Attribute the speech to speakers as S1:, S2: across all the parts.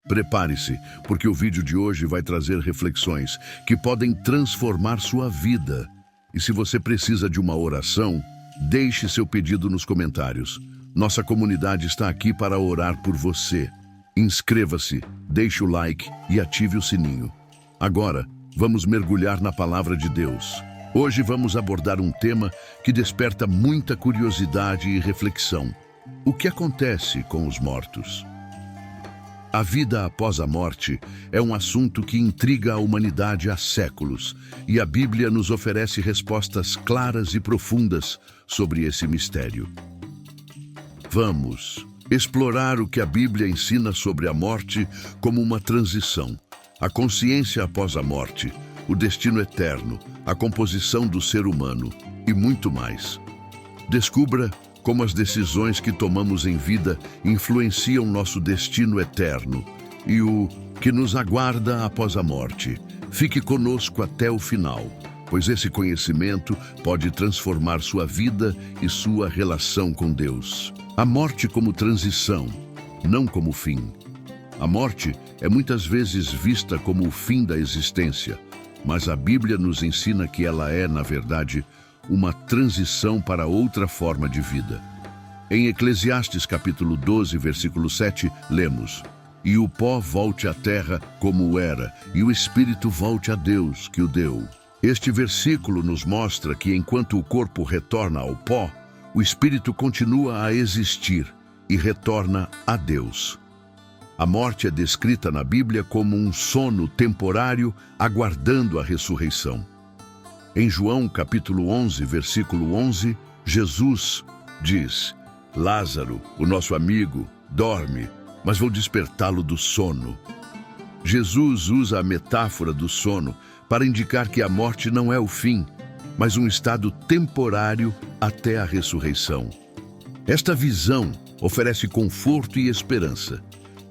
S1: Prepare-se, porque o vídeo de hoje vai trazer reflexões que podem transformar sua vida. E se você precisa de uma oração, deixe seu pedido nos comentários. Nossa comunidade está aqui para orar por você. Inscreva-se, deixe o like e ative o sininho. Agora, vamos mergulhar na palavra de Deus. Hoje vamos abordar um tema que desperta muita curiosidade e reflexão. O que acontece com os mortos? A vida após a morte é um assunto que intriga a humanidade há séculos, e a Bíblia nos oferece respostas claras e profundas sobre esse mistério. Vamos explorar o que a Bíblia ensina sobre a morte como uma transição, a consciência após a morte, o destino eterno, a composição do ser humano e muito mais. Descubra como as decisões que tomamos em vida influenciam nosso destino eterno e o que nos aguarda após a morte. Fique conosco até o final, pois esse conhecimento pode transformar sua vida e sua relação com Deus. A morte como transição, não como fim. A morte é muitas vezes vista como o fim da existência, mas a Bíblia nos ensina que ela é, na verdade, uma transição para outra forma de vida. Em Eclesiastes capítulo 12, versículo 7, lemos: "E o pó volte à terra como era, e o espírito volte a Deus que o deu." Este versículo nos mostra que enquanto o corpo retorna ao pó, o espírito continua a existir e retorna a Deus. A morte é descrita na Bíblia como um sono temporário aguardando a ressurreição. Em João capítulo 11, versículo 11, Jesus diz: "Lázaro, o nosso amigo, dorme, mas vou despertá-lo do sono." Jesus usa a metáfora do sono para indicar que a morte não é o fim, mas um estado temporário até a ressurreição. Esta visão oferece conforto e esperança,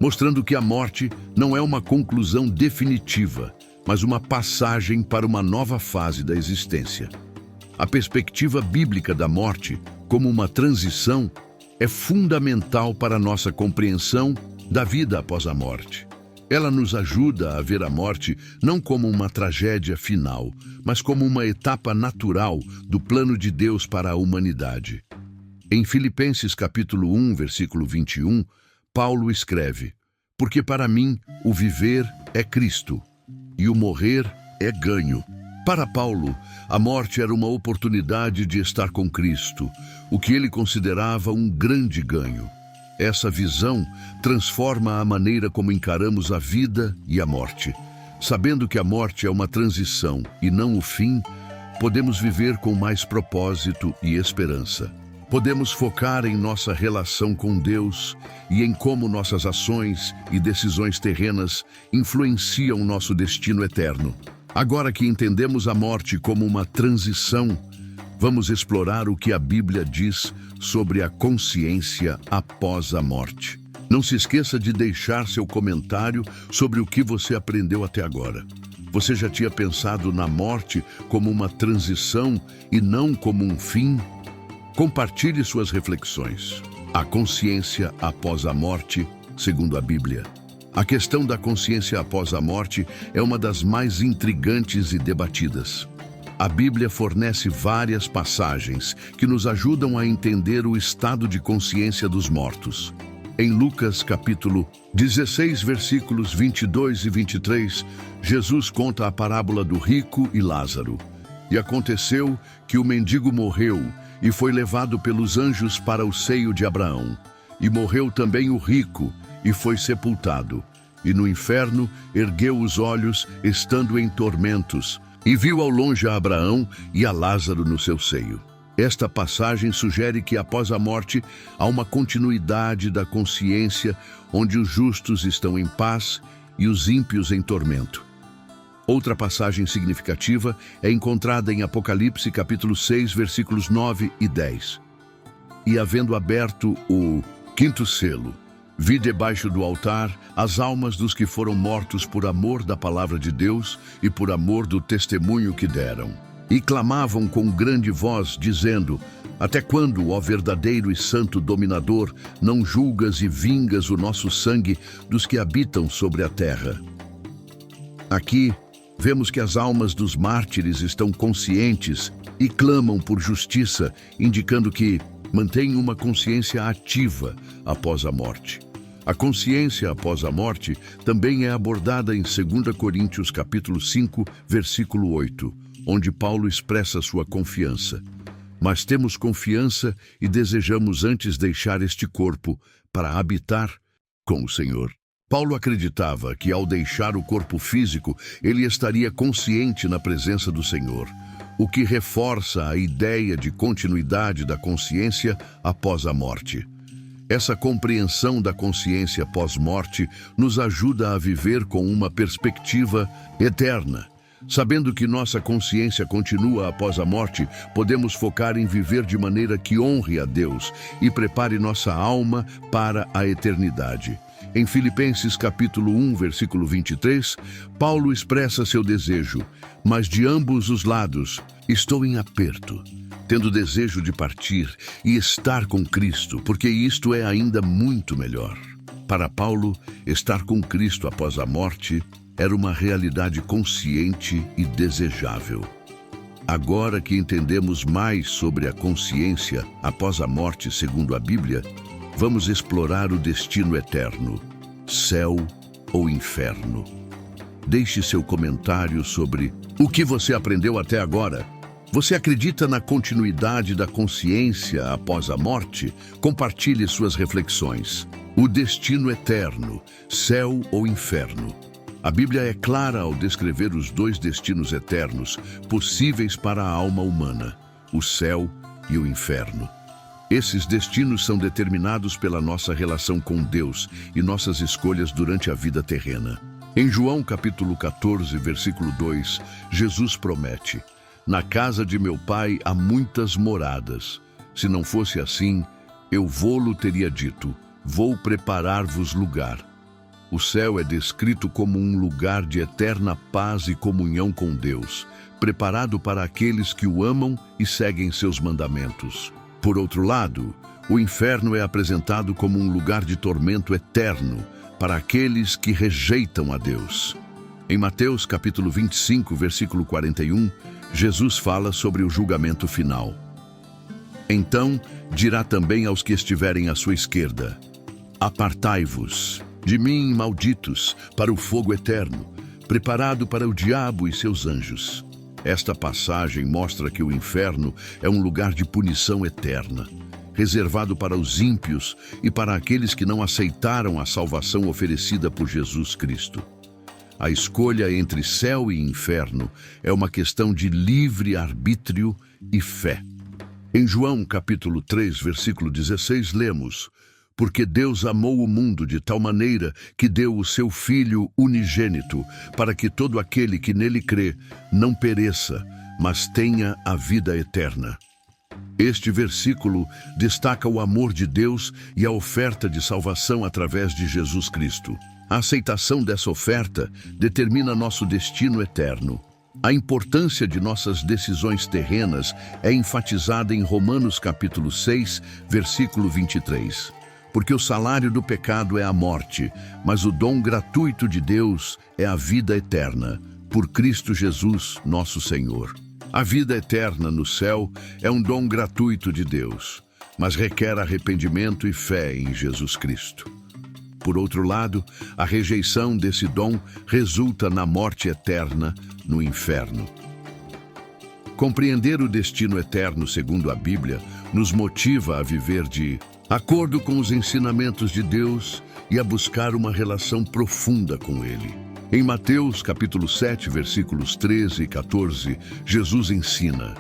S1: mostrando que a morte não é uma conclusão definitiva, mas uma passagem para uma nova fase da existência. A perspectiva bíblica da morte, como uma transição, é fundamental para a nossa compreensão da vida após a morte. Ela nos ajuda a ver a morte não como uma tragédia final, mas como uma etapa natural do plano de Deus para a humanidade. Em Filipenses capítulo 1, versículo 21, Paulo escreve: "Porque para mim o viver é Cristo, e o morrer é ganho." Para Paulo, a morte era uma oportunidade de estar com Cristo, o que ele considerava um grande ganho. Essa visão transforma a maneira como encaramos a vida e a morte. Sabendo que a morte é uma transição e não o fim, podemos viver com mais propósito e esperança. Podemos focar em nossa relação com Deus e em como nossas ações e decisões terrenas influenciam nosso destino eterno. Agora que entendemos a morte como uma transição, vamos explorar o que a Bíblia diz sobre a consciência após a morte. Não se esqueça de deixar seu comentário sobre o que você aprendeu até agora. Você já tinha pensado na morte como uma transição e não como um fim? Compartilhe suas reflexões. A consciência após a morte, segundo a Bíblia. A questão da consciência após a morte é uma das mais intrigantes e debatidas. A Bíblia fornece várias passagens que nos ajudam a entender o estado de consciência dos mortos. Em Lucas capítulo 16, versículos 22 e 23, Jesus conta a parábola do rico e Lázaro. "E aconteceu que o mendigo morreu e foi levado pelos anjos para o seio de Abraão. E morreu também o rico e foi sepultado. E no inferno ergueu os olhos, estando em tormentos, e viu ao longe a Abraão e a Lázaro no seu seio." Esta passagem sugere que após a morte há uma continuidade da consciência, onde os justos estão em paz e os ímpios em tormento. Outra passagem significativa é encontrada em Apocalipse capítulo 6, versículos 9 e 10. "E havendo aberto o quinto selo, vi debaixo do altar as almas dos que foram mortos por amor da palavra de Deus e por amor do testemunho que deram. E clamavam com grande voz, dizendo: Até quando, ó verdadeiro e santo dominador, não julgas e vingas o nosso sangue dos que habitam sobre a terra? Aqui, vemos que as almas dos mártires estão conscientes e clamam por justiça, indicando que mantêm uma consciência ativa após a morte. A consciência após a morte também é abordada em 2 Coríntios capítulo 5, versículo 8, onde Paulo expressa sua confiança. Mas temos confiança e desejamos antes deixar este corpo para habitar com o Senhor. Paulo acreditava que ao deixar o corpo físico, ele estaria consciente na presença do Senhor, o que reforça a ideia de continuidade da consciência após a morte. Essa compreensão da consciência pós-morte nos ajuda a viver com uma perspectiva eterna. Sabendo que nossa consciência continua após a morte, podemos focar em viver de maneira que honre a Deus e prepare nossa alma para a eternidade. Em Filipenses capítulo 1, versículo 23, Paulo expressa seu desejo: mas de ambos os lados estou em aperto, tendo desejo de partir e estar com Cristo, porque isto é ainda muito melhor. Para Paulo, estar com Cristo após a morte era uma realidade consciente e desejável. Agora que entendemos mais sobre a consciência após a morte segundo a Bíblia, vamos explorar o destino eterno, céu ou inferno. Deixe seu comentário sobre o que você aprendeu até agora. Você acredita na continuidade da consciência após a morte? Compartilhe suas reflexões. O destino eterno, céu ou inferno. A Bíblia é clara ao descrever os dois destinos eternos possíveis para a alma humana, o céu e o inferno. Esses destinos são determinados pela nossa relação com Deus e nossas escolhas durante a vida terrena. Em João capítulo 14, versículo 2, Jesus promete: na casa de meu Pai há muitas moradas. Se não fosse assim, eu vô-lo teria dito: vou preparar-vos lugar. O céu é descrito como um lugar de eterna paz e comunhão com Deus, preparado para aqueles que o amam e seguem seus mandamentos. Por outro lado, o inferno é apresentado como um lugar de tormento eterno para aqueles que rejeitam a Deus. Em Mateus capítulo 25, versículo 41, Jesus fala sobre o julgamento final. Então dirá também aos que estiverem à sua esquerda: apartai-vos de mim, malditos, para o fogo eterno, preparado para o diabo e seus anjos. Esta passagem mostra que o inferno é um lugar de punição eterna, reservado para os ímpios e para aqueles que não aceitaram a salvação oferecida por Jesus Cristo. A escolha entre céu e inferno é uma questão de livre arbítrio e fé. Em João capítulo 3, versículo 16, lemos: porque Deus amou o mundo de tal maneira que deu o seu Filho unigênito, para que todo aquele que nele crê não pereça, mas tenha a vida eterna. Este versículo destaca o amor de Deus e a oferta de salvação através de Jesus Cristo. A aceitação dessa oferta determina nosso destino eterno. A importância de nossas decisões terrenas é enfatizada em Romanos capítulo 6, versículo 23. Porque o salário do pecado é a morte, mas o dom gratuito de Deus é a vida eterna, por Cristo Jesus, nosso Senhor. A vida eterna no céu é um dom gratuito de Deus, mas requer arrependimento e fé em Jesus Cristo. Por outro lado, a rejeição desse dom resulta na morte eterna no inferno. Compreender o destino eterno segundo a Bíblia nos motiva a viver de acordo com os ensinamentos de Deus e a buscar uma relação profunda com Ele. Em Mateus capítulo 7, versículos 13 e 14, Jesus ensina: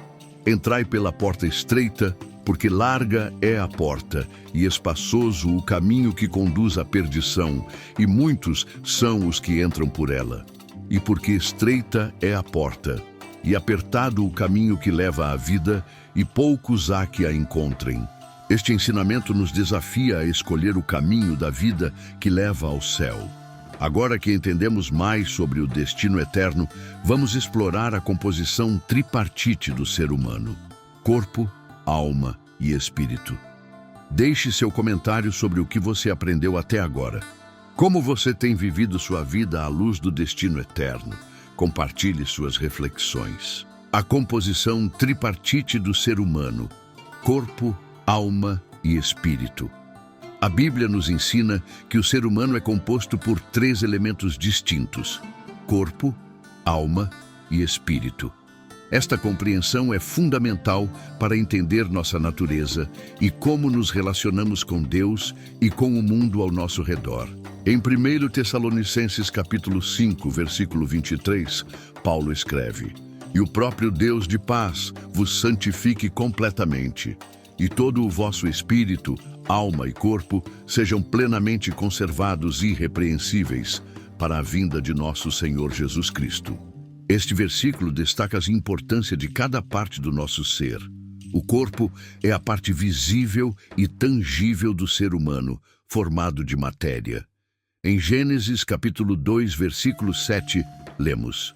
S1: entrai pela porta estreita, porque larga é a porta e espaçoso o caminho que conduz à perdição, e muitos são os que entram por ela. E porque estreita é a porta e apertado o caminho que leva à vida, e poucos há que a encontrem. Este ensinamento nos desafia a escolher o caminho da vida que leva ao céu. Agora que entendemos mais sobre o destino eterno, vamos explorar a composição tripartite do ser humano: corpo, alma e espírito. Deixe seu comentário sobre o que você aprendeu até agora. Como você tem vivido sua vida à luz do destino eterno? Compartilhe suas reflexões. A composição tripartite do ser humano: corpo, alma e espírito. A Bíblia nos ensina que o ser humano é composto por 3 elementos distintos: corpo, alma e espírito. Esta compreensão é fundamental para entender nossa natureza e como nos relacionamos com Deus e com o mundo ao nosso redor. Em 1 Tessalonicenses capítulo 5, versículo 23, Paulo escreve: "E o próprio Deus de paz vos santifique completamente, e todo o vosso espírito, alma e corpo sejam plenamente conservados irrepreensíveis para a vinda de nosso Senhor Jesus Cristo." Este versículo destaca a importância de cada parte do nosso ser. O corpo é a parte visível e tangível do ser humano, formado de matéria. Em Gênesis capítulo 2, versículo 7, lemos: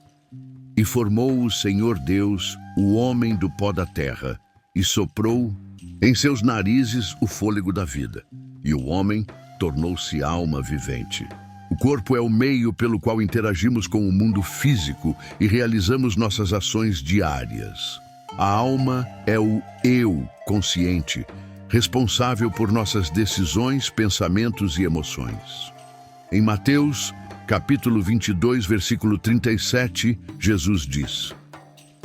S1: "E formou o Senhor Deus o homem do pó da terra, e soprou em seus narizes o fôlego da vida, e o homem tornou-se alma vivente." O corpo é o meio pelo qual interagimos com o mundo físico e realizamos nossas ações diárias. A alma é o eu consciente, responsável por nossas decisões, pensamentos e emoções. Em Mateus, capítulo 22, versículo 37, Jesus diz: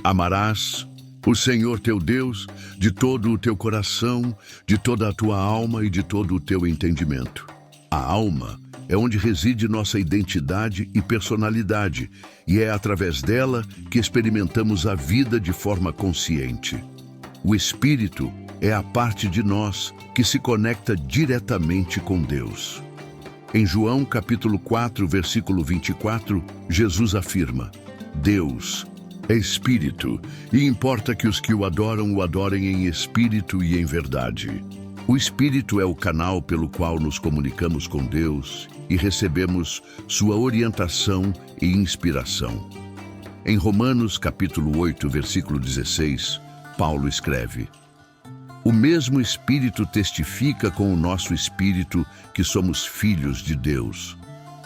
S1: "Amarás o Senhor teu Deus de todo o teu coração, de toda a tua alma e de todo o teu entendimento." A alma é onde reside nossa identidade e personalidade, e é através dela que experimentamos a vida de forma consciente. O espírito é a parte de nós que se conecta diretamente com Deus. Em João capítulo 4, versículo 24, Jesus afirma: "Deus é espírito, e importa que os que o adorem em espírito e em verdade." O Espírito é o canal pelo qual nos comunicamos com Deus e recebemos sua orientação e inspiração. Em Romanos capítulo 8, versículo 16, Paulo escreve: "O mesmo Espírito testifica com o nosso espírito que somos filhos de Deus."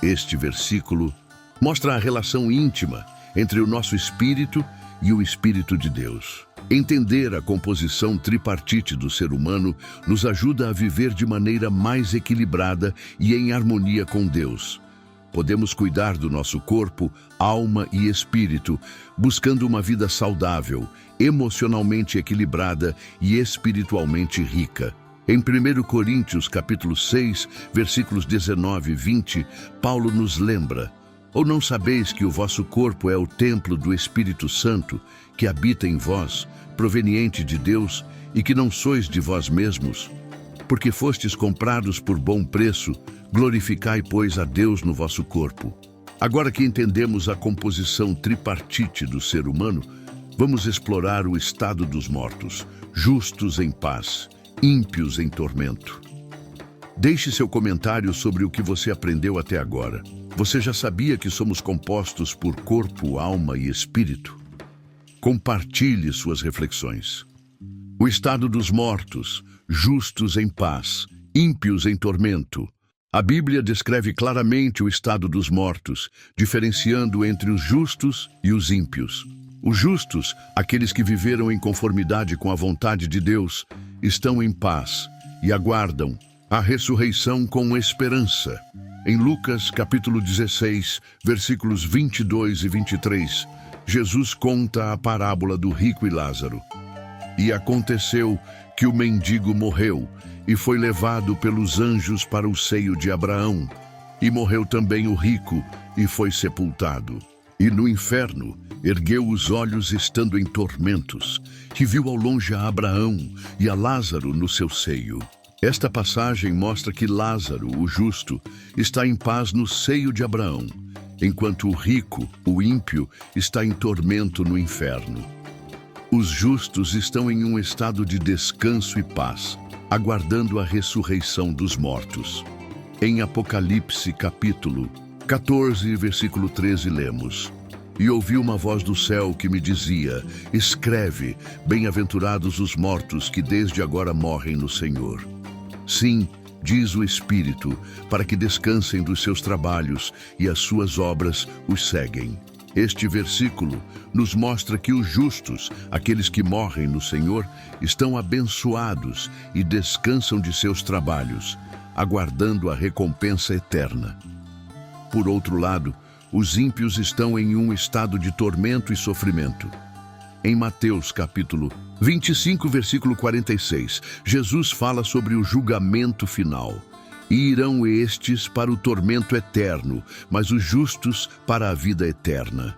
S1: Este versículo mostra a relação íntima entre o nosso espírito e o Espírito de Deus. Entender a composição tripartite do ser humano nos ajuda a viver de maneira mais equilibrada e em harmonia com Deus. Podemos cuidar do nosso corpo, alma e espírito, buscando uma vida saudável, emocionalmente equilibrada e espiritualmente rica. Em 1 Coríntios, capítulo 6, versículos 19 e 20, Paulo nos lembra: "Ou não sabeis que o vosso corpo é o templo do Espírito Santo, que habita em vós, proveniente de Deus, e que não sois de vós mesmos? Porque fostes comprados por bom preço, glorificai, pois, a Deus no vosso corpo." Agora que entendemos a composição tripartite do ser humano, vamos explorar o estado dos mortos, justos em paz, ímpios em tormento. Deixe seu comentário sobre o que você aprendeu até agora. Você já sabia que somos compostos por corpo, alma e espírito? Compartilhe suas reflexões. O estado dos mortos, justos em paz, ímpios em tormento. A Bíblia descreve claramente o estado dos mortos, diferenciando entre os justos e os ímpios. Os justos, aqueles que viveram em conformidade com a vontade de Deus, estão em paz e aguardam a ressurreição com esperança. Em Lucas capítulo 16, versículos 22 e 23, Jesus conta a parábola do rico e Lázaro. "E aconteceu que o mendigo morreu e foi levado pelos anjos para o seio de Abraão. E morreu também o rico e foi sepultado. E no inferno ergueu os olhos estando em tormentos, e viu ao longe a Abraão e a Lázaro no seu seio." Esta passagem mostra que Lázaro, o justo, está em paz no seio de Abraão, enquanto o rico, o ímpio, está em tormento no inferno. Os justos estão em um estado de descanso e paz, aguardando a ressurreição dos mortos. Em Apocalipse capítulo 14, versículo 13, lemos: E ouvi uma voz do céu que me dizia: escreve, bem-aventurados os mortos que desde agora morrem no Senhor. Sim, diz o Espírito, para que descansem dos seus trabalhos e as suas obras os seguem. Este versículo nos mostra que os justos, aqueles que morrem no Senhor, estão abençoados e descansam de seus trabalhos, aguardando a recompensa eterna. Por outro lado, os ímpios estão em um estado de tormento e sofrimento. Em Mateus capítulo 25, versículo 46, Jesus fala sobre o julgamento final. E irão estes para o tormento eterno, mas os justos para a vida eterna.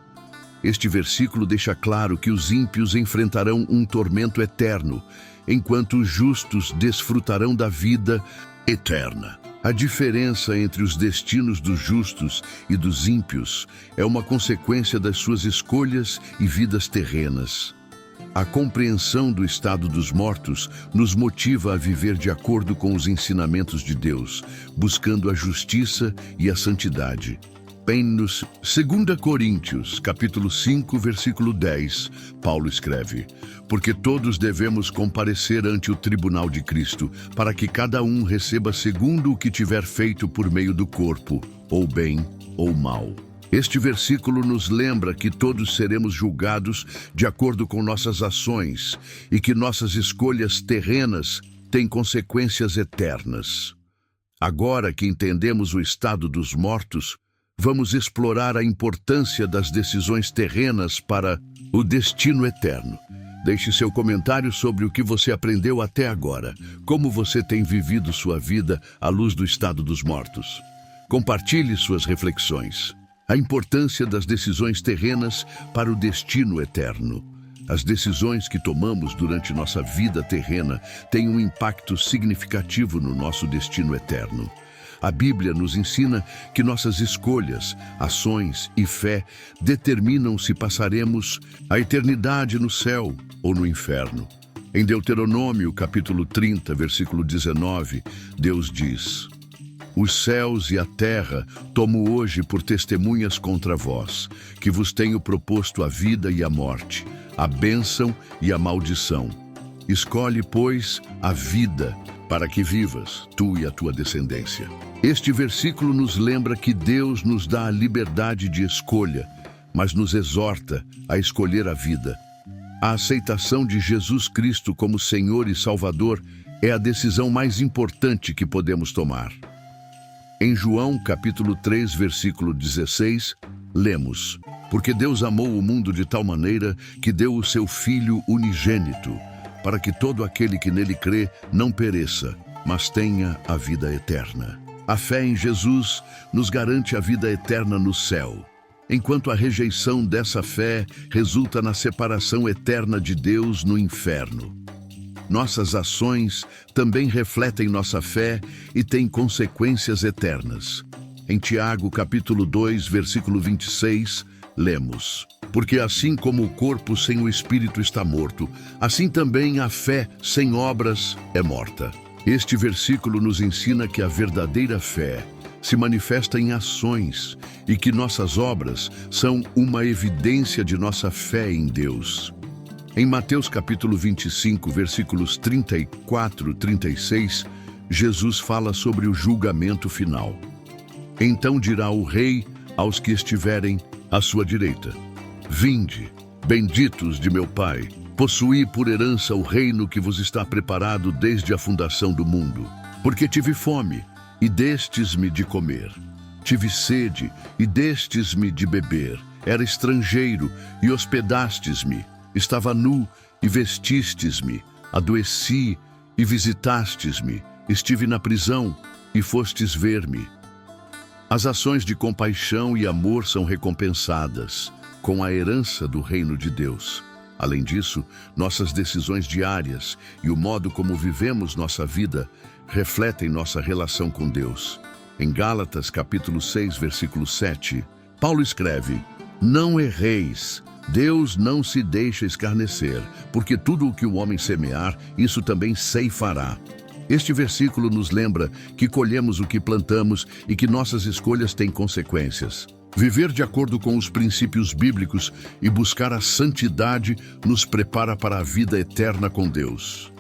S1: Este versículo deixa claro que os ímpios enfrentarão um tormento eterno, enquanto os justos desfrutarão da vida eterna. A diferença entre os destinos dos justos e dos ímpios é uma consequência das suas escolhas e vidas terrenas. A compreensão do estado dos mortos nos motiva a viver de acordo com os ensinamentos de Deus, buscando a justiça e a santidade. Nos 2 Coríntios, capítulo 5, versículo 10, Paulo escreve: porque todos devemos comparecer ante o tribunal de Cristo, para que cada um receba segundo o que tiver feito por meio do corpo, ou bem ou mal. Este versículo nos lembra que todos seremos julgados de acordo com nossas ações e que nossas escolhas terrenas têm consequências eternas. Agora que entendemos o estado dos mortos, vamos explorar a importância das decisões terrenas para o destino eterno. Deixe seu comentário sobre o que você aprendeu até agora. Como você tem vivido sua vida à luz do estado dos mortos? Compartilhe suas reflexões. A importância das decisões terrenas para o destino eterno. As decisões que tomamos durante nossa vida terrena têm um impacto significativo no nosso destino eterno. A Bíblia nos ensina que nossas escolhas, ações e fé determinam se passaremos a eternidade no céu ou no inferno. Em Deuteronômio, capítulo 30, versículo 19, Deus diz: os céus e a terra tomo hoje por testemunhas contra vós, que vos tenho proposto a vida e a morte, a bênção e a maldição. Escolhe, pois, a vida, para que vivas, tu e a tua descendência. Este versículo nos lembra que Deus nos dá a liberdade de escolha, mas nos exorta a escolher a vida. A aceitação de Jesus Cristo como Senhor e Salvador é a decisão mais importante que podemos tomar. Em João, capítulo 3, versículo 16, lemos: porque Deus amou o mundo de tal maneira que deu o seu Filho unigênito, para que todo aquele que nele crê não pereça, mas tenha a vida eterna. A fé em Jesus nos garante a vida eterna no céu, enquanto a rejeição dessa fé resulta na separação eterna de Deus no inferno. Nossas ações também refletem nossa fé e têm consequências eternas. Em Tiago, capítulo 2, versículo 26, lemos: porque assim como o corpo sem o espírito está morto, assim também a fé sem obras é morta. Este versículo nos ensina que a verdadeira fé se manifesta em ações e que nossas obras são uma evidência de nossa fé em Deus. Em Mateus capítulo 25, versículos 34 e 36, Jesus fala sobre o julgamento final. Então dirá o rei aos que estiverem à sua direita: vinde, benditos de meu Pai, possuí por herança o reino que vos está preparado desde a fundação do mundo. Porque tive fome, e destes-me de comer. Tive sede, e destes-me de beber. Era estrangeiro, e hospedastes-me. Estava nu, e vestistes-me. Adoeci, e visitastes-me. Estive na prisão, e fostes ver-me. As ações de compaixão e amor são recompensadas com a herança do reino de Deus. Além disso, nossas decisões diárias e o modo como vivemos nossa vida refletem nossa relação com Deus. Em Gálatas, capítulo 6, versículo 7, Paulo escreve: não erreis, Deus não se deixa escarnecer, porque tudo o que o homem semear, isso também ceifará. Este versículo nos lembra que colhemos o que plantamos e que nossas escolhas têm consequências. Viver de acordo com os princípios bíblicos e buscar a santidade nos prepara para a vida eterna com Deus.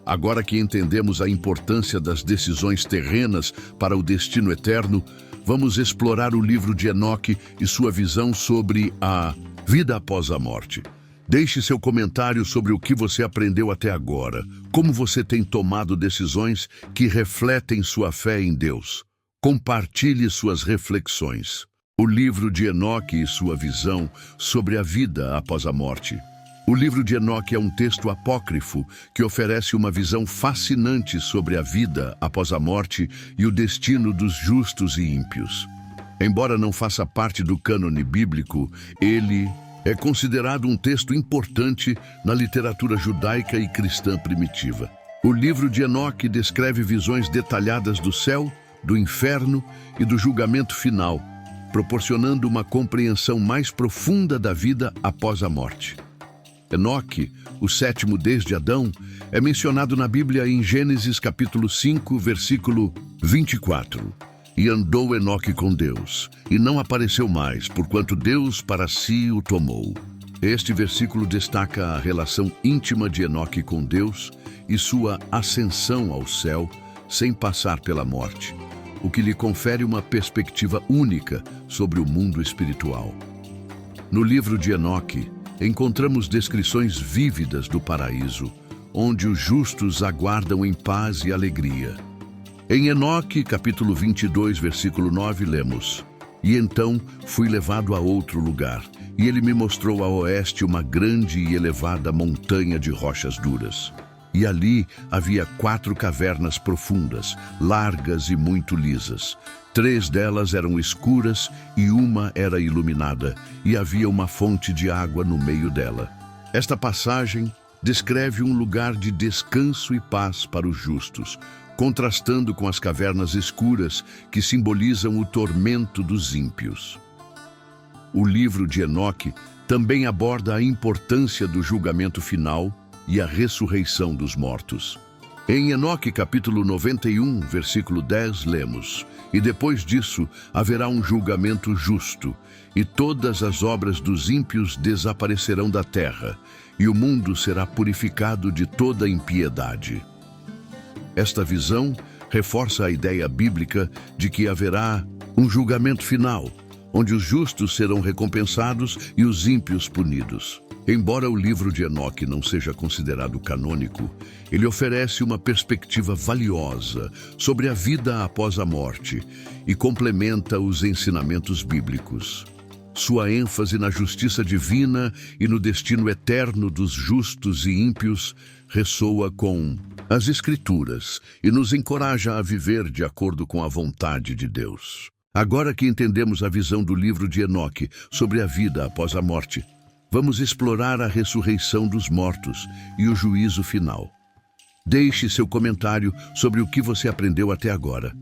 S1: Agora que entendemos a importância das decisões terrenas para o destino eterno, vamos explorar o livro de Enoque e sua visão sobre a vida após a morte. Deixe seu comentário sobre o que você aprendeu até agora, como você tem tomado decisões que refletem sua fé em Deus. Compartilhe suas reflexões. O livro de Enoque e sua visão sobre a vida após a morte. O livro de Enoque é um texto apócrifo que oferece uma visão fascinante sobre a vida após a morte e o destino dos justos e ímpios. Embora não faça parte do cânone bíblico, ele é considerado um texto importante na literatura judaica e cristã primitiva. O livro de Enoque descreve visões detalhadas do céu, do inferno e do julgamento final, proporcionando uma compreensão mais profunda da vida após a morte. Enoque, o sétimo desde Adão, é mencionado na Bíblia em Gênesis capítulo 5, versículo 24. E andou Enoque com Deus, e não apareceu mais, porquanto Deus para si o tomou. Este versículo destaca a relação íntima de Enoque com Deus e sua ascensão ao céu sem passar pela morte, o que lhe confere uma perspectiva única sobre o mundo espiritual. No livro de Enoque, encontramos descrições vívidas do paraíso, onde os justos aguardam em paz e alegria. Em Enoque, capítulo 22, versículo 9, lemos: E então fui levado a outro lugar, e ele me mostrou a oeste uma grande e elevada montanha de rochas duras. E ali havia 4 cavernas profundas, largas e muito lisas. 3 delas eram escuras e uma era iluminada, e havia uma fonte de água no meio dela. Esta passagem descreve um lugar de descanso e paz para os justos, contrastando com as cavernas escuras que simbolizam o tormento dos ímpios. O livro de Enoque também aborda a importância do julgamento final e a ressurreição dos mortos. Em Enoque capítulo 91, versículo 10, lemos: E depois disso haverá um julgamento justo, e todas as obras dos ímpios desaparecerão da terra, e o mundo será purificado de toda impiedade. Esta visão reforça a ideia bíblica de que haverá um julgamento final, onde os justos serão recompensados e os ímpios punidos. Embora o livro de Enoque não seja considerado canônico, ele oferece uma perspectiva valiosa sobre a vida após a morte e complementa os ensinamentos bíblicos. Sua ênfase na justiça divina e no destino eterno dos justos e ímpios ressoa com as Escrituras e nos encoraja a viver de acordo com a vontade de Deus. Agora que entendemos a visão do livro de Enoque sobre a vida após a morte, vamos explorar a ressurreição dos mortos e o juízo final. Deixe seu comentário sobre o que você aprendeu até agora.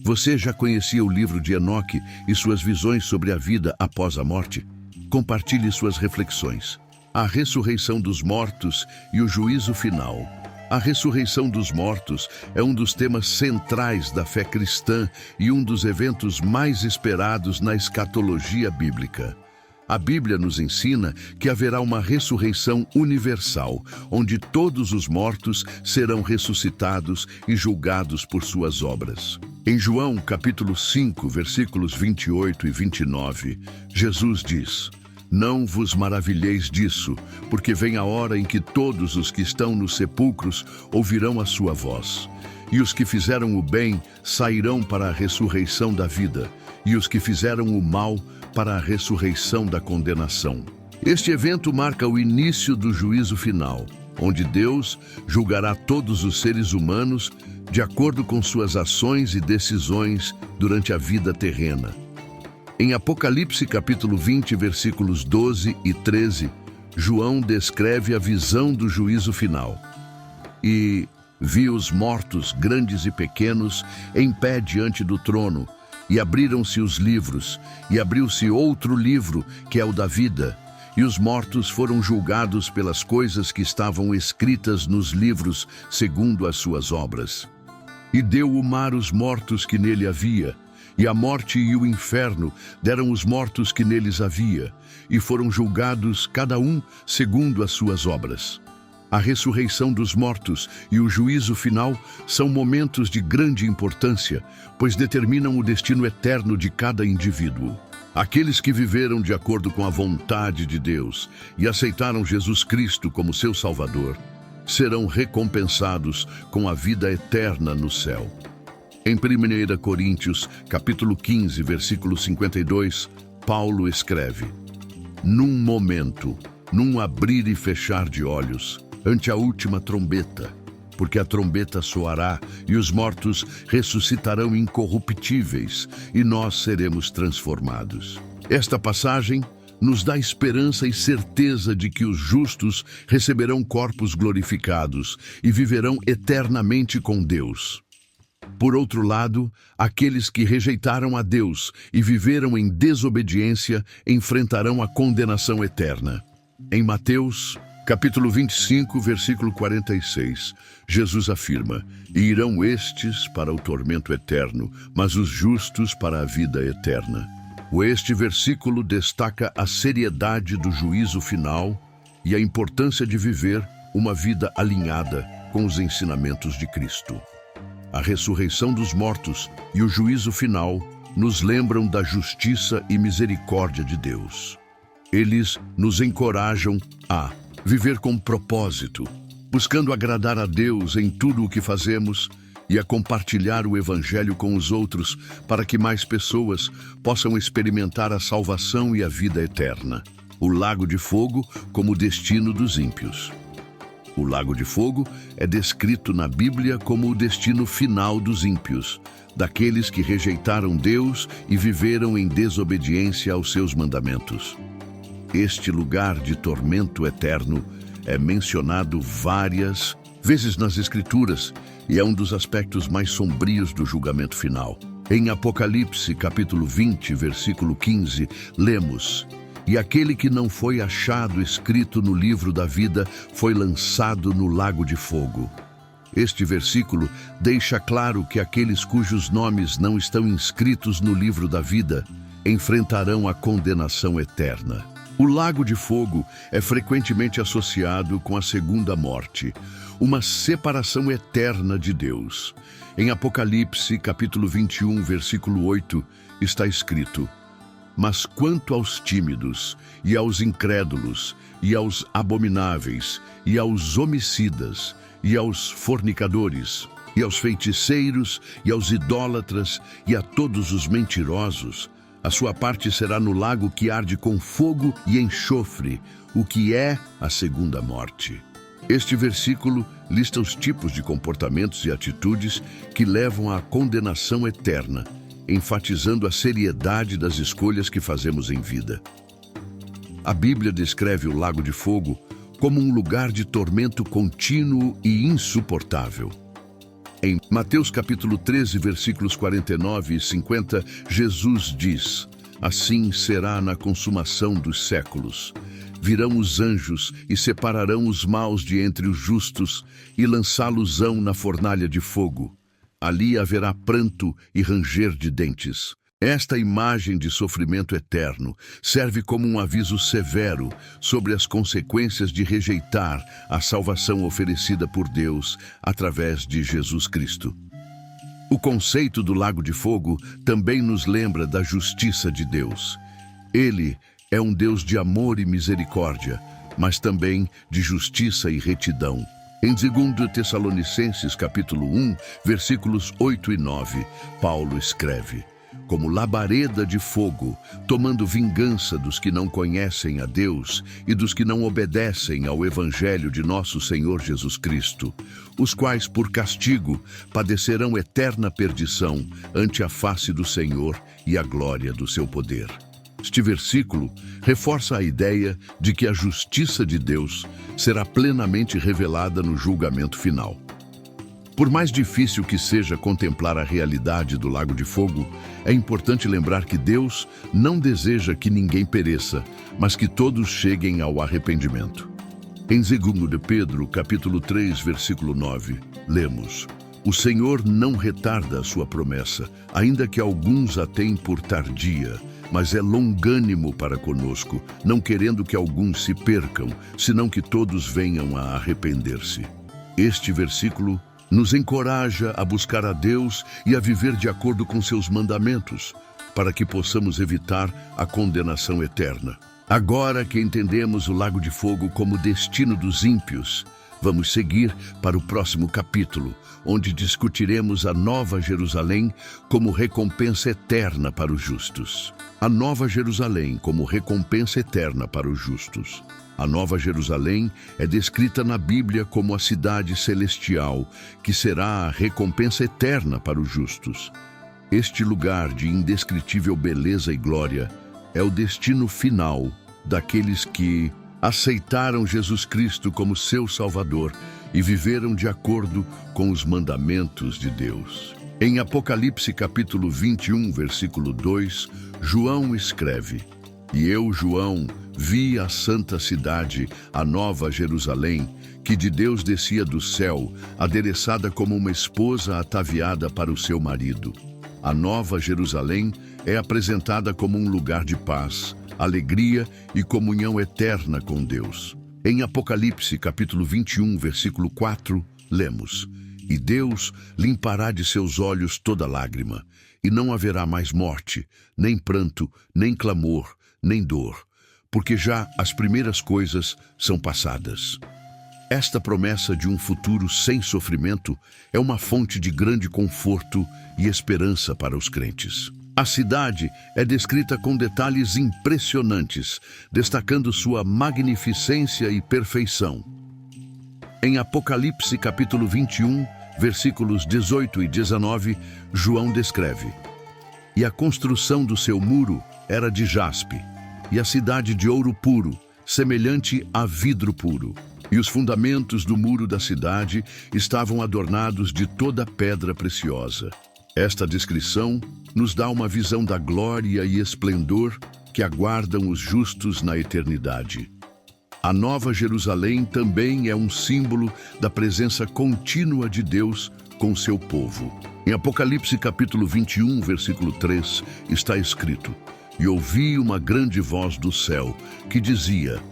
S1: Você já conhecia o livro de Enoque e suas visões sobre a vida após a morte? Compartilhe suas reflexões. A ressurreição dos mortos e o juízo final. A ressurreição dos mortos é um dos temas centrais da fé cristã e um dos eventos mais esperados na escatologia bíblica. A Bíblia nos ensina que haverá uma ressurreição universal, onde todos os mortos serão ressuscitados e julgados por suas obras. Em João, capítulo 5, versículos 28 e 29, Jesus diz: Não vos maravilheis disso, porque vem a hora em que todos os que estão nos sepulcros ouvirão a sua voz. E os que fizeram o bem sairão para a ressurreição da vida, e os que fizeram o mal para a ressurreição da condenação. Este evento marca o início do juízo final, onde Deus julgará todos os seres humanos de acordo com suas ações e decisões durante a vida terrena. Em Apocalipse capítulo 20, versículos 12 e 13, João descreve a visão do juízo final. E vi os mortos, grandes e pequenos, em pé diante do trono, e abriram-se os livros, e abriu-se outro livro, que é o da vida, e os mortos foram julgados pelas coisas que estavam escritas nos livros, segundo as suas obras. E deu o mar os mortos que nele havia, E a morte e o inferno deram os mortos que neles havia, e foram julgados cada um segundo as suas obras. A ressurreição dos mortos e o juízo final são momentos de grande importância, pois determinam o destino eterno de cada indivíduo. Aqueles que viveram de acordo com a vontade de Deus e aceitaram Jesus Cristo como seu Salvador, serão recompensados com a vida eterna no céu. Em 1 Coríntios, capítulo 15, versículo 52, Paulo escreve: Num momento, num abrir e fechar de olhos, ante a última trombeta, porque a trombeta soará e os mortos ressuscitarão incorruptíveis e nós seremos transformados. Esta passagem nos dá esperança e certeza de que os justos receberão corpos glorificados e viverão eternamente com Deus. Por outro lado, aqueles que rejeitaram a Deus e viveram em desobediência enfrentarão a condenação eterna. Em Mateus, capítulo 25, versículo 46, Jesus afirma: E irão estes para o tormento eterno, mas os justos para a vida eterna. Este versículo destaca a seriedade do juízo final e a importância de viver uma vida alinhada com os ensinamentos de Cristo. A ressurreição dos mortos e o juízo final nos lembram da justiça e misericórdia de Deus. Eles nos encorajam a viver com propósito, buscando agradar a Deus em tudo o que fazemos e a compartilhar o Evangelho com os outros para que mais pessoas possam experimentar a salvação e a vida eterna. O lago de fogo como destino dos ímpios. O lago de fogo é descrito na Bíblia como o destino final dos ímpios, daqueles que rejeitaram Deus e viveram em desobediência aos seus mandamentos. Este lugar de tormento eterno é mencionado várias vezes nas Escrituras e é um dos aspectos mais sombrios do julgamento final. Em Apocalipse, capítulo 20, versículo 15, lemos: E aquele que não foi achado escrito no livro da vida foi lançado no lago de fogo. Este versículo deixa claro que aqueles cujos nomes não estão inscritos no livro da vida enfrentarão a condenação eterna. O lago de fogo é frequentemente associado com a segunda morte, uma separação eterna de Deus. Em Apocalipse, capítulo 21, versículo 8, está escrito: Mas quanto aos tímidos, e aos incrédulos, e aos abomináveis, e aos homicidas, e aos fornicadores, e aos feiticeiros, e aos idólatras, e a todos os mentirosos, a sua parte será no lago que arde com fogo e enxofre, o que é a segunda morte. Este versículo lista os tipos de comportamentos e atitudes que levam à condenação eterna, enfatizando a seriedade das escolhas que fazemos em vida. A Bíblia descreve o lago de fogo como um lugar de tormento contínuo e insuportável. Em Mateus capítulo 13, versículos 49 e 50, Jesus diz: Assim será na consumação dos séculos. Virão os anjos e separarão os maus de entre os justos e lançá-los-ão na fornalha de fogo. Ali haverá pranto e ranger de dentes. Esta imagem de sofrimento eterno serve como um aviso severo sobre as consequências de rejeitar a salvação oferecida por Deus através de Jesus Cristo. O conceito do lago de fogo também nos lembra da justiça de Deus. Ele é um Deus de amor e misericórdia, mas também de justiça e retidão. Em 2 Tessalonicenses capítulo 1, versículos 8 e 9, Paulo escreve: Como labareda de fogo, tomando vingança dos que não conhecem a Deus e dos que não obedecem ao Evangelho de nosso Senhor Jesus Cristo, os quais, por castigo, padecerão eterna perdição ante a face do Senhor e a glória do seu poder. Este versículo reforça a ideia de que a justiça de Deus será plenamente revelada no julgamento final. Por mais difícil que seja contemplar a realidade do lago de fogo, é importante lembrar que Deus não deseja que ninguém pereça, mas que todos cheguem ao arrependimento. Em 2 de Pedro, capítulo 3, versículo 9, lemos: O Senhor não retarda a sua promessa, ainda que alguns a tenham por tardia, mas é longânimo para conosco, não querendo que alguns se percam, senão que todos venham a arrepender-se. Este versículo nos encoraja a buscar a Deus e a viver de acordo com seus mandamentos, para que possamos evitar a condenação eterna. Agora que entendemos o lago de fogo como destino dos ímpios, vamos seguir para o próximo capítulo, onde discutiremos a Nova Jerusalém como recompensa eterna para os justos. A Nova Jerusalém como recompensa eterna para os justos. A Nova Jerusalém é descrita na Bíblia como a cidade celestial, que será a recompensa eterna para os justos. Este lugar de indescritível beleza e glória é o destino final daqueles que aceitaram Jesus Cristo como seu Salvador e viveram de acordo com os mandamentos de Deus. Em Apocalipse capítulo 21, versículo 2, João escreve: "E eu, João, vi a santa cidade, a nova Jerusalém, que de Deus descia do céu, adereçada como uma esposa ataviada para o seu marido." A nova Jerusalém é apresentada como um lugar de paz, alegria e comunhão eterna com Deus. Em Apocalipse, capítulo 21, versículo 4, lemos: "E Deus limpará de seus olhos toda lágrima, e não haverá mais morte, nem pranto, nem clamor, nem dor, porque já as primeiras coisas são passadas." Esta promessa de um futuro sem sofrimento é uma fonte de grande conforto e esperança para os crentes. A cidade é descrita com detalhes impressionantes, destacando sua magnificência e perfeição. Em Apocalipse capítulo 21, versículos 18 e 19, João descreve: "E a construção do seu muro era de jaspe, e a cidade de ouro puro, semelhante a vidro puro. E os fundamentos do muro da cidade estavam adornados de toda pedra preciosa." Esta descrição nos dá uma visão da glória e esplendor que aguardam os justos na eternidade. A Nova Jerusalém também é um símbolo da presença contínua de Deus com seu povo. Em Apocalipse capítulo 21, versículo 3, está escrito: "E ouvi uma grande voz do céu que dizia: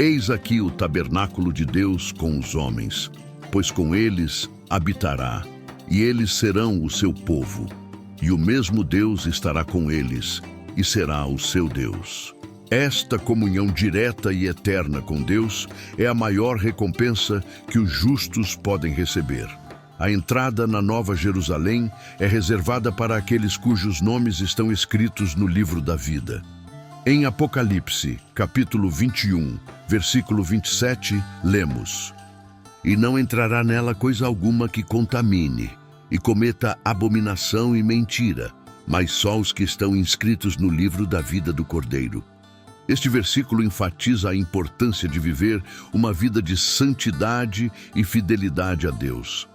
S1: Eis aqui o tabernáculo de Deus com os homens, pois com eles habitará, e eles serão o seu povo, e o mesmo Deus estará com eles, e será o seu Deus." Esta comunhão direta e eterna com Deus é a maior recompensa que os justos podem receber. A entrada na Nova Jerusalém é reservada para aqueles cujos nomes estão escritos no livro da vida. Em Apocalipse, capítulo 21, versículo 27, lemos: "E não entrará nela coisa alguma que contamine, e cometa abominação e mentira, mas só os que estão inscritos no livro da vida do Cordeiro." Este versículo enfatiza a importância de viver uma vida de santidade e fidelidade a Deus.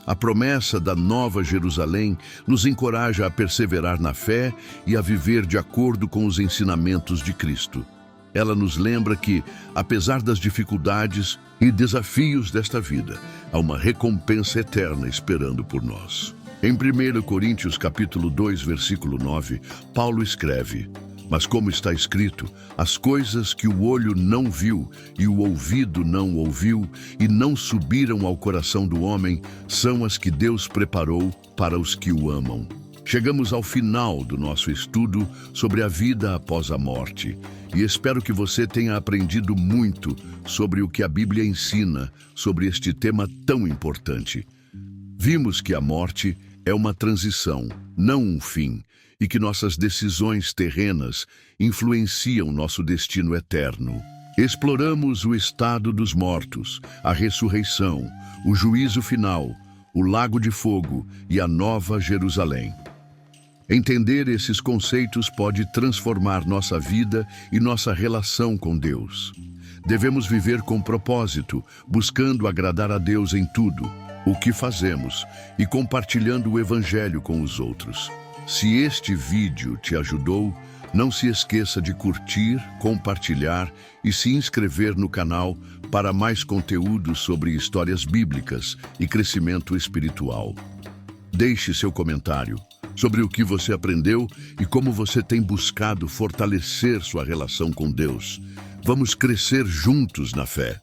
S1: A promessa da Nova Jerusalém nos encoraja a perseverar na fé e a viver de acordo com os ensinamentos de Cristo. Ela nos lembra que, apesar das dificuldades e desafios desta vida, há uma recompensa eterna esperando por nós. Em 1 Coríntios capítulo 2, versículo 9, Paulo escreve: "Mas como está escrito, as coisas que o olho não viu e o ouvido não ouviu e não subiram ao coração do homem, são as que Deus preparou para os que o amam." Chegamos ao final do nosso estudo sobre a vida após a morte, e espero que você tenha aprendido muito sobre o que a Bíblia ensina sobre este tema tão importante. Vimos que a morte é uma transição, não um fim, e que nossas decisões terrenas influenciam nosso destino eterno. Exploramos o estado dos mortos, a ressurreição, o juízo final, o lago de fogo e a Nova Jerusalém. Entender esses conceitos pode transformar nossa vida e nossa relação com Deus. Devemos viver com propósito, buscando agradar a Deus em tudo o que fazemos e compartilhando o Evangelho com os outros. Se este vídeo te ajudou, não se esqueça de curtir, compartilhar e se inscrever no canal para mais conteúdo sobre histórias bíblicas e crescimento espiritual. Deixe seu comentário sobre o que você aprendeu e como você tem buscado fortalecer sua relação com Deus. Vamos crescer juntos na fé.